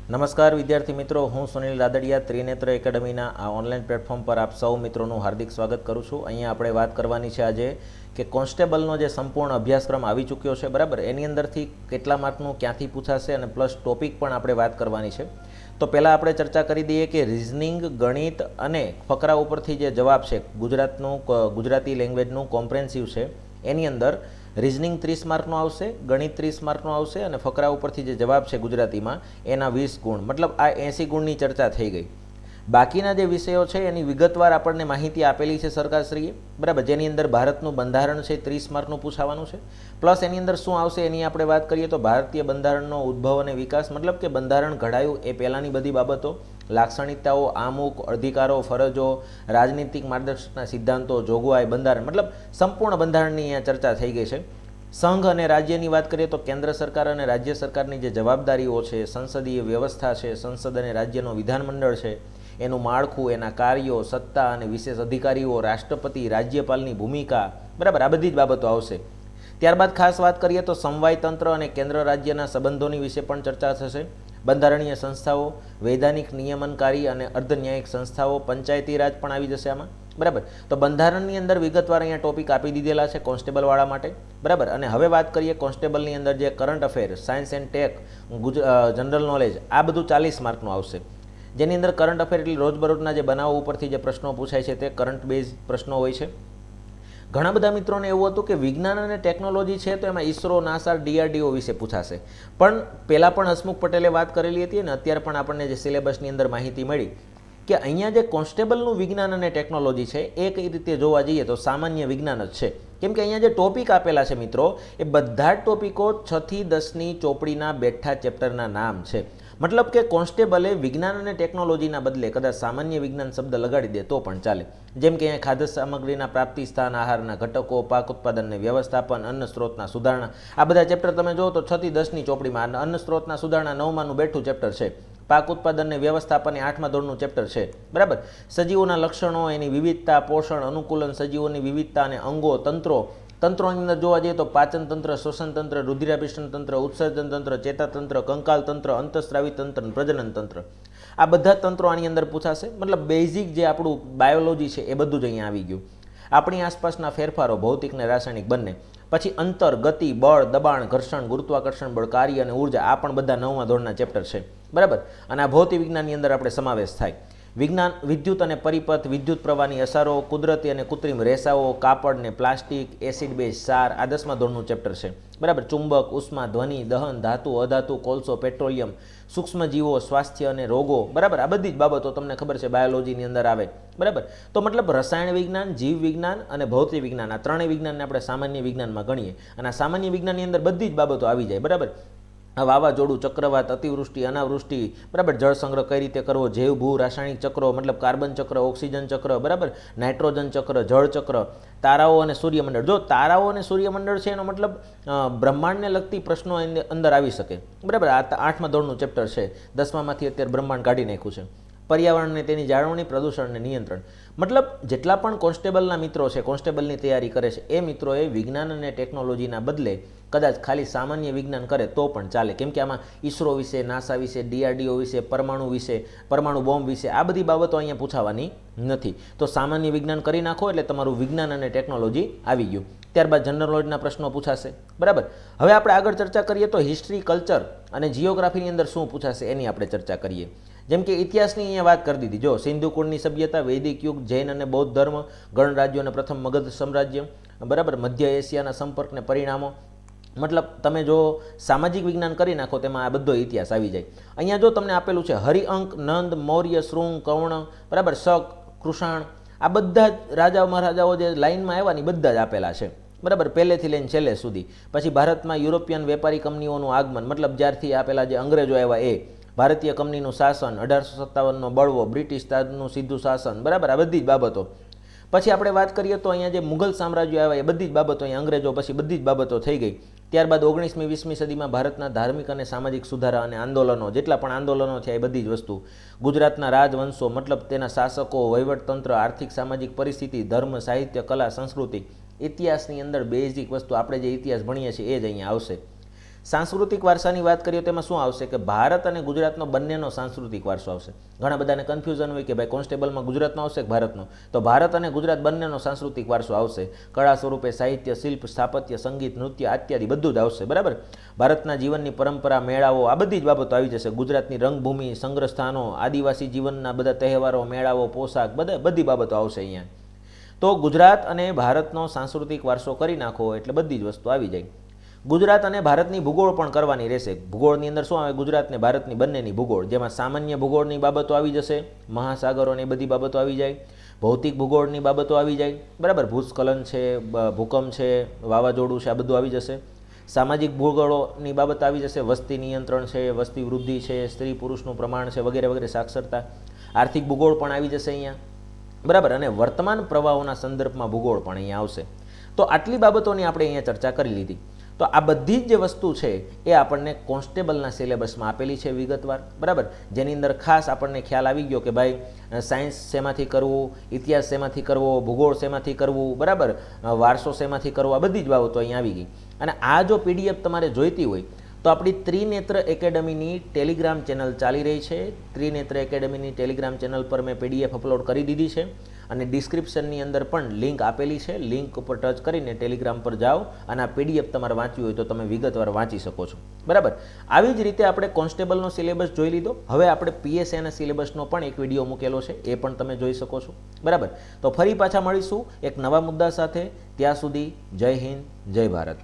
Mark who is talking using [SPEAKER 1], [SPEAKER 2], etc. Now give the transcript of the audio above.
[SPEAKER 1] નમસ્કાર વિદ્યાર્થી મિત્રો, હું સુનિલ રાદડિયા ત્રિનેત્ર એકેડમીના આ ઓનલાઈન પ્લેટફોર્મ પર આપ સૌ મિત્રોનું હાર્દિક સ્વાગત કરું છું। અહીંયા આપણે વાત કરવાની છે આજે કે કોન્સ્ટેબલનો જે સંપૂર્ણ અભ્યાસક્રમ આવી ચૂક્યો છે, બરાબર, એની અંદરથી કેટલા માર્કનું ક્યાંથી પૂછાશે અને પ્લસ ટોપિક પણ આપણે વાત કરવાની છે। તો પહેલાં આપણે ચર્ચા કરી દઈએ કે રિઝનિંગ, ગણિત અને ફકરા ઉપરથી જે જવાબ છે ગુજરાતી લેંગ્વેજનું કોમ્પ્રેહેન્સિવ છે એની અંદર રિઝનિંગ 30 માર્કનો આવશે, ગણિત 30 માર્કનો આવશે અને ફકરા ઉપરથી જે જવાબ છે ગુજરાતીમાં એના 20 ગુણ, મતલબ આ 80 ગુણની ચર્ચા થઈ ગઈ। બાકીના જે વિષયો છે એની વિગતવાર આપણને માહિતી આપેલી છે સરકારશ્રીએ, બરાબર, જેની અંદર ભારતનું બંધારણ છે 30 માર્કનું પૂછાવાનું છે, પ્લસ એની અંદર શું આવશે એની આપણે વાત કરીએ તો ભારતીય બંધારણનો ઉદ્ભવ અને વિકાસ, મતલબ કે બંધારણ ઘડાયું એ પહેલાંની બધી બાબતો, લાક્ષણિકતાઓ, આમુખ, અધિકારો, ફરજો, રાજનીતિક માર્ગદર્શકના સિદ્ધાંતો, જોગવાઈ, બંધારણ, મતલબ સંપૂર્ણ બંધારણની અહીંયા ચર્ચા થઈ ગઈ છે। સંઘ અને રાજ્યની વાત કરીએ તો કેન્દ્ર સરકાર અને રાજ્ય સરકારની જે જવાબદારીઓ છે, સંસદીય વ્યવસ્થા છે, સંસદ અને રાજ્યનો વિધાનમંડળ છે, એનું માળખું, એના કાર્યો, સત્તા અને વિશેષ અધિકારીઓ, રાષ્ટ્રપતિ, રાજ્યપાલની ભૂમિકા, બરાબર, આ બધી જ બાબતો આવશે। ત્યારબાદ ખાસ વાત કરીએ તો સમવાય તંત્ર અને કેન્દ્ર રાજ્યના સંબંધોની વિશે પણ ચર્ચા થશે। બંધારણીય સંસ્થાઓ, વૈધાનિક નિયમનકારી અને અર્ધન્યાયિક સંસ્થાઓ, પંચાયતી રાજ પણ આવી જશે આમાં, બરાબર। તો બંધારણની અંદર વિગતવાર અહીંયા ટોપિક આપી દીધેલા છે કોન્સ્ટેબલવાળા માટે, બરાબર। અને હવે વાત કરીએ કોન્સ્ટેબલની અંદર જે current affair, science and tech, general knowledge, આ બધું 40 માર્કનું આવશે, જેની અંદર કરંટ અફેર એટલે રોજબરોજના જે બનાવો ઉપરથી જે પ્રશ્નો પૂછાય છે તે કરંટ બેઝ પ્રશ્નો હોય છે। ઘણા બધા મિત્રોને એવું હતું કે વિજ્ઞાન અને ટેકનોલોજી છે તો એમાં ઇસરો, નાસા, ડીઆરડીઓ વિશે પૂછાશે, પણ પહેલાં પણ હસમુખ પટેલે વાત કરેલી હતી અને અત્યારે પણ આપણને જે સિલેબસની અંદર માહિતી મળી કે અહીંયા જે કોન્સ્ટેબલનું વિજ્ઞાન અને ટેકનોલોજી છે એ કઈ રીતે જોવા જઈએ તો સામાન્ય વિજ્ઞાન જ છે, કેમ કે અહીંયા જે ટોપિક આપેલા છે મિત્રો એ બધા જ ટોપિકો 6 થી 10ની ચોપડીના બેઠા ચેપ્ટરના નામ છે। મતલબ કે કોન્સ્ટેબલે વિજ્ઞાન અને ટેકનોલોજીના બદલે કદાચ સામાન્ય વિજ્ઞાન શબ્દ લગાડી દે તો પણ ચાલે, જેમ કે અહીંયા ખાદ્ય સામગ્રીના પ્રાપ્તિ સ્થાન, આહારના ઘટકો, પાક ઉત્પાદનને વ્યવસ્થાપન, અન્ન સ્ત્રોતના સુધારણા, આ બધા ચેપ્ટર તમે જો તો 6 થી 10ની ચોપડીમાં અન્ન સ્ત્રોતના સુધારણા 9માનું બેઠું ચેપ્ટર છે, પાક ઉત્પાદનને વ્યવસ્થાપન એ 8મા ધોરણનું ચેપ્ટર છે, બરાબર। સજીવોના લક્ષણો, એની વિવિધતા, પોષણ, અનુકૂલન, સજીવોની વિવિધતા અને અંગો, તંત્રોની અંદર જોવા જઈએ તો પાચન તંત્ર, શ્વસન તંત્ર, રુધિરાભિસરણ તંત્ર, ઉત્સર્જન તંત્ર, ચેતાતંત્ર, કંકાલ તંત્ર, અંતસ્ત્રાવી તંત્ર, પ્રજનન તંત્ર, આ બધા તંત્રો આની અંદર પૂછાશે। મતલબ બેઝિક જે આપણું બાયોલોજી છે એ બધું જ અહીંયા આવી ગયું। આપણી આસપાસના ફેરફારો, ભૌતિક ને રાસાયણિક બંને, પછી અંતર, ગતિ, બળ, દબાણ, ઘર્ષણ, ગુરુત્વાકર્ષણ બળ, કાર્ય અને ઉર્જા, આ પણ બધા 9મા ધોરણના ચેપ્ટર છે, બરાબર। અને આ ભૌતિક વિજ્ઞાનની અંદર આપણે સમાવેશ થાય। વિજ્ઞાન, વિદ્યુત અને પરિપથ, વિદ્યુત પ્રવાહની અસરો, કુદરતી અને કૃત્રિમ રેસાઓ, કાપડ ને પ્લાસ્ટિક, એસિડ બેઝ ક્ષાર, આ 10મા ધોરણનું ચેપ્ટર છે, બરાબર। ચુંબક, ઉષ્મા, ધ્વનિ, દહન, ધાતુ, અધાતુ, કોલસો, પેટ્રોલિયમ, સૂક્ષ્મજીવો, સ્વાસ્થ્ય અને રોગો, બરાબર, આ બધી જ બાબતો તમને ખબર છે બાયોલોજીની અંદર આવે, બરાબર। તો મતલબ રસાયણ વિજ્ઞાન, જીવ વિજ્ઞાન અને ભૌતિક વિજ્ઞાન, આ ત્રણેય વિજ્ઞાનને આપણે સામાન્ય વિજ્ઞાનમાં ગણીએ અને આ સામાન્ય વિજ્ઞાનની અંદર બધી જ બાબતો આવી જાય, બરાબર। વાવાઝોડું, ચક્રવાત, અતિવૃષ્ટિ, અનાવૃષ્ટિ, બરાબર, જળ સંગ્રહ કઈ રીતે કરવો, જૈવ ભૂ રાસાયણિક ચક્રો, મતલબ કાર્બન ચક્ર, ઓક્સિજન ચક્ર, બરાબર, નાઇટ્રોજન ચક્ર, જળ ચક્ર, તારાઓ અને સૂર્યમંડળ, જો તારાઓ અને સૂર્યમંડળ છે એનો મતલબ બ્રહ્માંડને લગતી પ્રશ્નો અંદર આવી શકે, બરાબર। આ 8મા ધોરણનું ચેપ્ટર છે, 10મામાંથી અત્યારે બ્રહ્માંડ કાઢી નાખ્યું છે। પર્યાવરણને તેની જાળવણી, પ્રદૂષણ અને નિયંત્રણ, મતલબ જેટલા પણ કોન્સ્ટેબલના મિત્રો છે, કોન્સ્ટેબલની તૈયારી કરે છે એ મિત્રોએ વિજ્ઞાન અને ટેકનોલોજીના બદલે કદાચ ખાલી સામાન્ય વિજ્ઞાન કરે તો પણ ચાલે, કેમ કે આમાં ઇસરો વિશે, નાસા વિશે, ડીઆરડીઓ વિશે, પરમાણુ બોમ્બ વિશે આ બધી બાબતો અહીંયા પૂછાવાની નથી। તો સામાન્ય વિજ્ઞાન કરી નાખો એટલે તમારું વિજ્ઞાન અને ટેકનોલોજી આવી ગયું। ત્યારબાદ જનરલ નોલેજના પ્રશ્નો પૂછાશે, બરાબર। હવે આપણે આગળ ચર્ચા કરીએ તો હિસ્ટ્રી, કલ્ચર અને જિયોગ્રાફીની અંદર શું પૂછાશે એની આપણે ચર્ચા કરીએ। જેમ કે ઇતિહાસની અહીંયા વાત કરી દીધી, જો સિંધુ કુળની સભ્યતા, વૈદિક યુગ, જૈન અને બૌદ્ધ ધર્મ, ગણરાજ્યો અને પ્રથમ મગધ સામ્રાજ્ય, બરાબર, મધ્ય એશિયાના સંપર્કને પરિણામો, મતલબ તમે જો સામાજિક વિજ્ઞાન કરી નાખો તેમાં આ બધો ઇતિહાસ આવી જાય। અહીંયા જો તમને આપેલું છે હરિઅંક, નંદ, મૌર્ય, શૃંગ, કર્ણ, બરાબર, શક, કૃષાણ, આ બધા જ રાજાઓ મહારાજાઓ જે લાઇનમાં આવ્યા ને બધા જ આપેલા છે, બરાબર, પહેલેથી લઈને છેલ્લે સુધી। પછી ભારતમાં યુરોપિયન વેપારી કંપનીઓનું આગમન, મતલબ જ્યારથી આપેલા જે અંગ્રેજો આવ્યા એ, ભારતીય કંપનીનું શાસન, 1857નો બળવો, બ્રિટિશ તાજનું સીધું શાસન, બરાબર, આ બધી જ બાબતો। પછી આપણે વાત કરીએ તો અહીંયા જે મુઘલ સામ્રાજ્ય આવ્યા એ બધી જ બાબતો, અહીંયા અંગ્રેજો પછી બધી જ બાબતો થઈ ગઈ। ત્યારબાદ 19મી 20મી સદીમાં ભારતના ધાર્મિક અને સામાજિક સુધારા અને આંદોલનો, જેટલા પણ આંદોલનો થયા એ બધી જ વસ્તુ, ગુજરાતના રાજવંશો, મતલબ તેના શાસકો, વહીવટતંત્ર, આર્થિક સામાજિક પરિસ્થિતિ, ધર્મ, સાહિત્ય, કલા, સંસ્કૃતિ, ઇતિહાસની અંદર બેઝિક વસ્તુ આપણે જે ઇતિહાસ ભણીએ છીએ એ જ અહીંયા આવશે। સાંસ્કૃતિક વારસાની વાત કરીએ તો એમાં શું આવશે કે ભારત અને ગુજરાતનો બંનેનો સાંસ્કૃતિક વારસો આવશે. ઘણા બધાને કન્ફ્યુઝન હોય કે ભાઈ કોન્સ્ટેબલમાં ગુજરાતનો આવશે કે ભારતનો, તો ભારત અને ગુજરાત બંનેનો સાંસ્કૃતિક વારસો આવશે. કળા સ્વરૂપે સાહિત્ય, શિલ્પ, સ્થાપત્ય, સંગીત, નૃત્ય ઇત્યાદિ બધું જ આવશે. બરાબર, ભારતના જીવનની પરંપરા, મેળાઓ, આ બધી જ બાબતો આવી જશે. ગુજરાતની રંગભૂમિ, સંગ્રહ સ્થાનો, આદિવાસી જીવનના બધા તહેવારો, મેળાઓ, પોશાક, બધી બાબતો આવશે અહીંયા. તો ગુજરાત અને ભારતનો સાંસ્કૃતિક વારસો કરી નાખો એટલે બધી જ વસ્તુ આવી જાય. ગુજરાત અને ભારતની ભૂગોળ પણ કરવાની રહેશે. ભૂગોળની અંદર શું આવે, ગુજરાત ને ભારતની બંનેની ભૂગોળ, જેમાં સામાન્ય ભૂગોળની બાબતો આવી જશે, મહાસાગરોની બધી બાબતો આવી જાય, ભૌતિક ભૂગોળની બાબતો આવી જાય. બરાબર, ભૂસ્ખલન છે, ભૂકંપ છે, વાવાઝોડું છે, આ બધું આવી જશે. સામાજિક ભૂગોળની બાબત આવી જશે, વસ્તી નિયંત્રણ છે, વસ્તી વૃદ્ધિ છે, સ્ત્રી પુરુષનું પ્રમાણ છે, વગેરે વગેરે, સાક્ષરતા. આર્થિક ભૂગોળ પણ આવી જશે અહીંયા. બરાબર, અને વર્તમાન પ્રવાહોના સંદર્ભમાં ભૂગોળ પણ અહીંયા આવશે. તો આટલી બાબતોની આપણે અહીંયા ચર્ચા કરી લીધી. તો આ બધી જ જે વસ્તુ છે એ આપણને કોન્સ્ટેબલના સિલેબસમાં આપેલી છે વિગતવાર. બરાબર, જેની અંદર ખાસ આપણને ખ્યાલ આવી ગયો કે ભાઈ સાયન્સ શેમાંથી કરવું, ઇતિહાસ શેમાંથી કરવો, ભૂગોળ શેમાંથી કરવું, બરાબર, વારસો શેમાંથી કરવો, આ બધી જ બાબતો અહીંયા આવી ગઈ. અને આ જો પીડીએફ તમારે જોઈતી હોય તો આપણી ત્રિનેત્ર એકેડમીની ટેલિગ્રામ ચેનલ ચાલી રહી છે. ત્રિનેત્ર એકેડમીની ટેલિગ્રામ ચેનલ પર મેં પીડીએફ અપલોડ કરી દીધી છે અને ડિસ્ક્રિપ્શનની અંદર પણ લિંક આપેલી છે. લિંક ઉપર ટચ કરીને ટેલિગ્રામ પર જાઓ અને આ પીડીએફ તમારે વાંચવી હોય તો તમે વિગતવાર વાંચી શકો છો. બરાબર, આવી જ રીતે આપણે કોન્સ્ટેબલનો સિલેબસ જોઈ લીધો. હવે આપણે પીએસઆઈના સિલેબસનો પણ એક વિડીયો મૂકેલો છે, એ પણ તમે જોઈ શકો છો. બરાબર, તો ફરી પાછા મળીશું એક નવા મુદ્દા સાથે. ત્યાં સુધી જય હિન્દ, જય ભારત.